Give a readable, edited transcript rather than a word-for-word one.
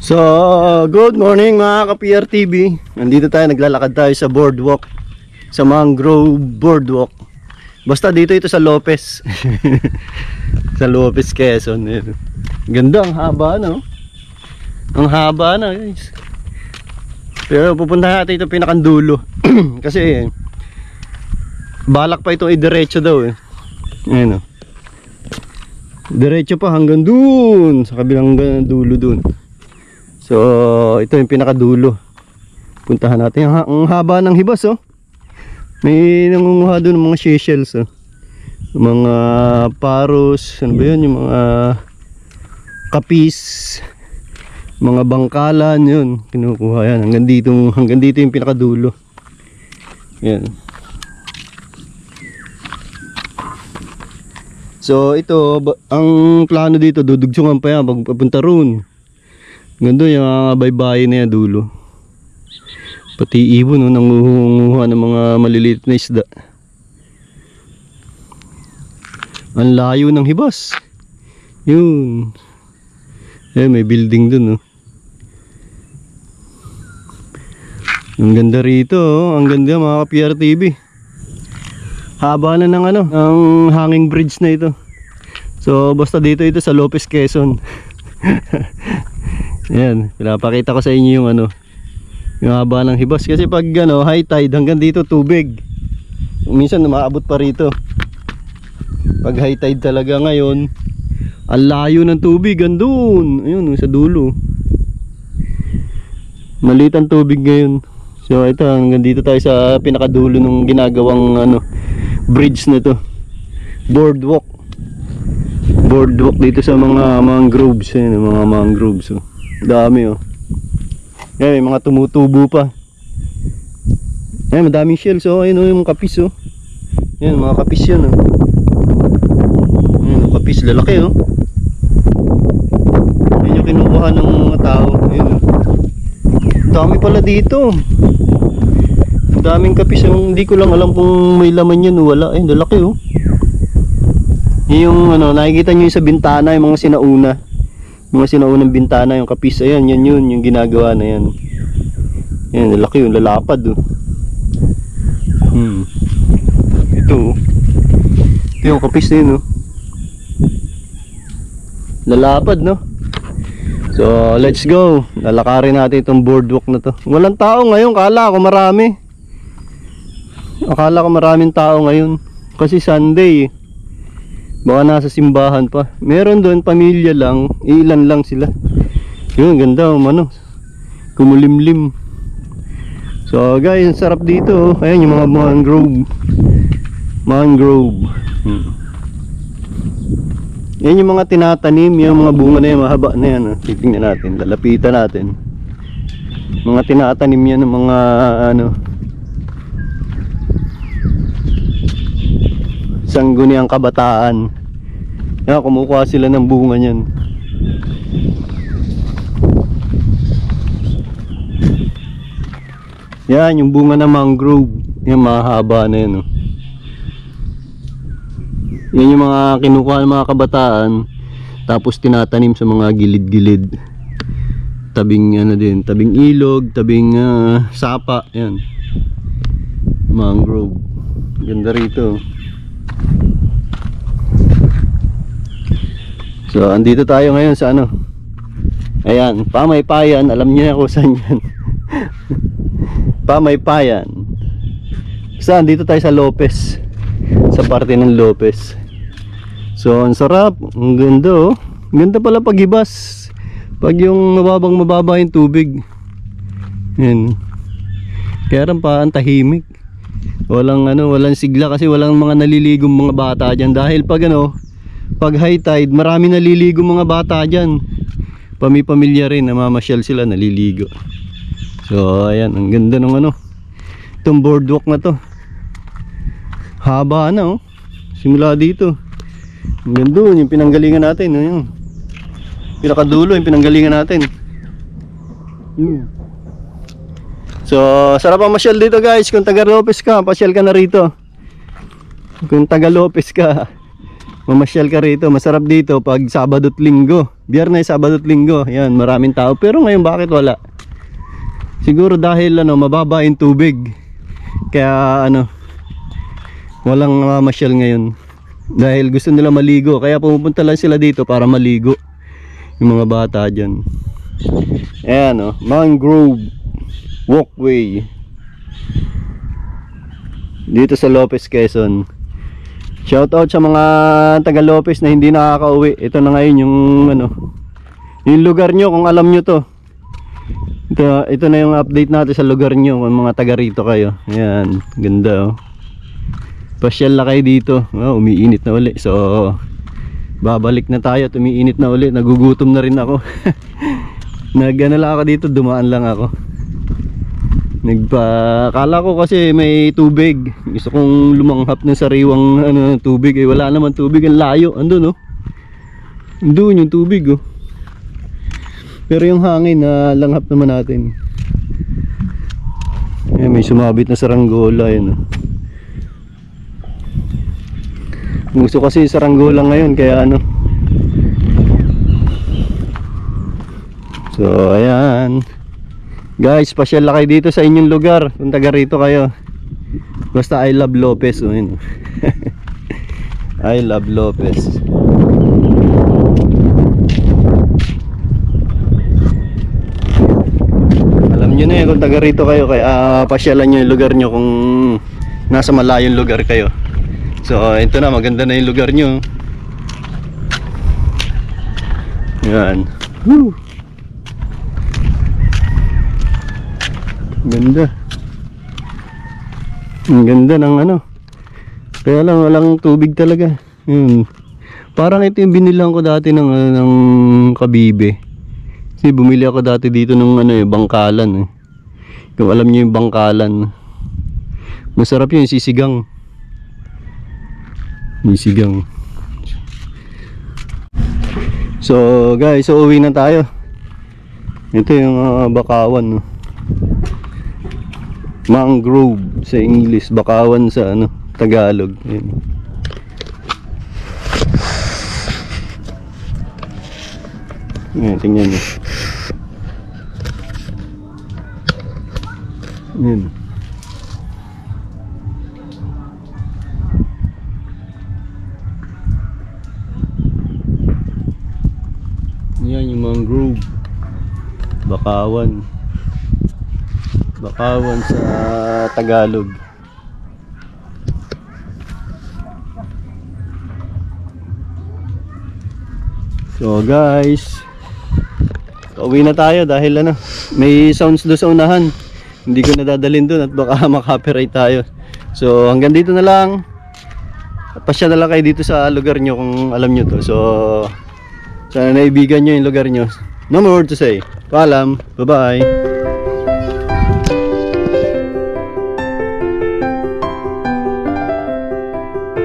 So, good morning mga ka-PRTV. Nandito tayo, naglalakad tayo sa boardwalk, sa mangrove boardwalk. Basta dito ito sa Lopez. Sa Lopez, Quezon. Ganda, ang haba no? Ang haba na guys. Pero pupunta natin ito pinakandulo. Kasi balak pa itong idiretso daw eh. Ayan o. Diretso pa hanggang dun, sa kabilang dulo dun. So, ito yung pinakadulo. Puntahan natin. Ang haba ng hibas, oh. May nangunguha doon ng mga seashells, oh. Mga paros, ano ba yun? Yung mga kapis, mga bangkalan, yun. Kinukuha yan. Hanggang dito yung pinakadulo. Yan. So, ito, ang plano dito, dudugsungan pa yan, pagpunta roon. Ganda yung mga baybayin na yan dulo. Pati ibon, no, nangunguha ng mga maliliit na isda. Ang layo ng hibas. Yun. May building dun, no. Ang ganda rito, oh. Ang ganda mga ka-PRTV. Haba na ng ang hanging bridge na ito. So basta dito ito sa Lopez, Quezon. Yan, pinapakita ko sa inyo yung yung haba ng hibas. Kasi pag high tide hanggang dito tubig. Minsan umaabot pa rito. Pag high tide talaga ngayon, ang layo ng tubig andun. Ayun, sa dulo. Maliit ang tubig ngayon. So ito, hanggang dito tayo sa pinakadulo ng ginagawang bridge na to. Boardwalk dito sa mga mangroves. Ayun, mga mangroves, oh. Dami, oh. Yan, may mga tumutubo pa. Yan, madaming shells, oh. Ayun, oh, yung kapis, oh. Yan, mga kapis yan, oh. Yan, kapis, lalaki, oh. Yan yung kinukuha ng mga tao. Ayun, oh. Dami pala dito. Daming kapis, hindi ko lang alam kung may laman yan o wala. Ayun, lalaki, oh. Yung nakikita nyo yung sa bintana, yung mga sinaunang bintana, yung kapis. Ayan, yan yun, yung ginagawa na yan. Ayan, laki yung lalapad, oh. Ito, oh. Ito yung kapis na yun, oh. Lalapad, no? So, let's go. Lalakarin natin itong boardwalk na to. Walang tao ngayon, akala ko marami. Akala ko maraming tao ngayon. Kasi Sunday, eh. Baka nasa simbahan pa. Meron doon pamilya lang, ilan lang sila. Yun, ganda, kumulimlim. So guys, ang sarap dito, oh. Ayan yung mga mangrove. Yan yung mga tinatanim, yung mga bunga na yan, mahaba na yan, oh. Titingnan natin, lalapitan natin. Mga tinatanim yan ng mga sangguniang kabataan. Yan, kumukuha sila ng bunga niyan. Yan, yung bunga ng mangrove. Yan, mahaba na yan, oh. Yan yung mga kinukuha ng mga kabataan, tapos tinatanim sa mga gilid-gilid. Tabing tabing ilog, tabing sapa. Yan, mangrove. Ganda rito. So, andito tayo ngayon sa ayan, Pamaypayan. Alam niyo na kung saan yan. Pamaypayan. Saan? Dito tayo sa Lopez. Sa parte ng Lopez. So, ang sarap. Ang ganda, oh. Ganda pala paghibas. Pag yung mababa yung tubig. Yan. Kaya rin pa, ang tahimik. Walang sigla kasi walang mga naliligong mga bata dyan. Dahil pag high tide, marami naliligo mga bata dyan. Pamilya rin, namamasyal sila, naliligo. So ayan, ang ganda ng itong boardwalk na to. Haba na, oh. Simula dito. Ang ganda, yung pinanggalingan natin, oh, yung pinakadulo, yung pinanggalingan natin. So sarap ang masyal dito guys. Kung taga Lopez ka, pasyal ka na rito. Kung taga Lopez ka, mamasyal ka rito. Masarap dito pag Sabado at Linggo. Biyernes, Sabado at Linggo. Yan, maraming tao. Pero ngayon bakit wala? Siguro dahil mababa yung tubig. Kaya walang mamasyal ngayon. Dahil gusto nila maligo. Kaya pumupunta lang sila dito para maligo. Yung mga bata dyan. Ayan mangrove walkway. Dito sa Lopez, Quezon. Shoutout sa mga taga Lopez na hindi nakakauwi. Ito na ngayon yung yung lugar nyo kung alam nyo to. Ito na yung update natin sa lugar nyo kung mga taga rito kayo. Ayan, ganda Pasyal na kayo dito. Umiinit na uli. So babalik na tayo at umiinit na uli. Nagugutom na rin ako. Lang ako dito, dumaan lang ako. Kala ko kasi may tubig. Gusto kong lumanghap ng sariwang tubig. Wala naman tubig, ang layo. Andun Andun yung tubig Pero yung hangin na langhap naman natin. May sumabit na saranggola Gusto kasi saranggola ngayon kaya So ayan guys, pasyal na kayo dito sa inyong lugar kung taga rito kayo. Basta I love Lopez I love Lopez. Alam nyo na kung taga rito kayo. Kaya pasyalan nyo yung lugar nyo kung nasa malayong lugar kayo. So ito na, maganda na yung lugar nyo. Yan. Woo! Ganda. Ang ganda ng Kaya lang walang tubig talaga. Parang ito yung binilang ko dati ng Kabibe. Kasi bumili ako dati dito ng bangkalan Kung alam niyo yung bangkalan. Masarap yun, sisigang. Sisigang. So guys, uwi na tayo. Ito yung Bakawan Mangrove sa English, Bakawan sa Tagalog. Ayan. Ayan, tingnan nyo. Ayan. Ayan yung mangrove Bakawan sa Tagalog. So guys, uwi na tayo dahil may sounds doon sa unahan. Hindi ko nadadalhin doon at baka makapiright tayo. So hanggang dito na lang. Pasya na lang kayo dito sa lugar nyo kung alam nyo to. So sana naibigan nyo yung lugar nyo. No more to say. Paalam. Bye bye.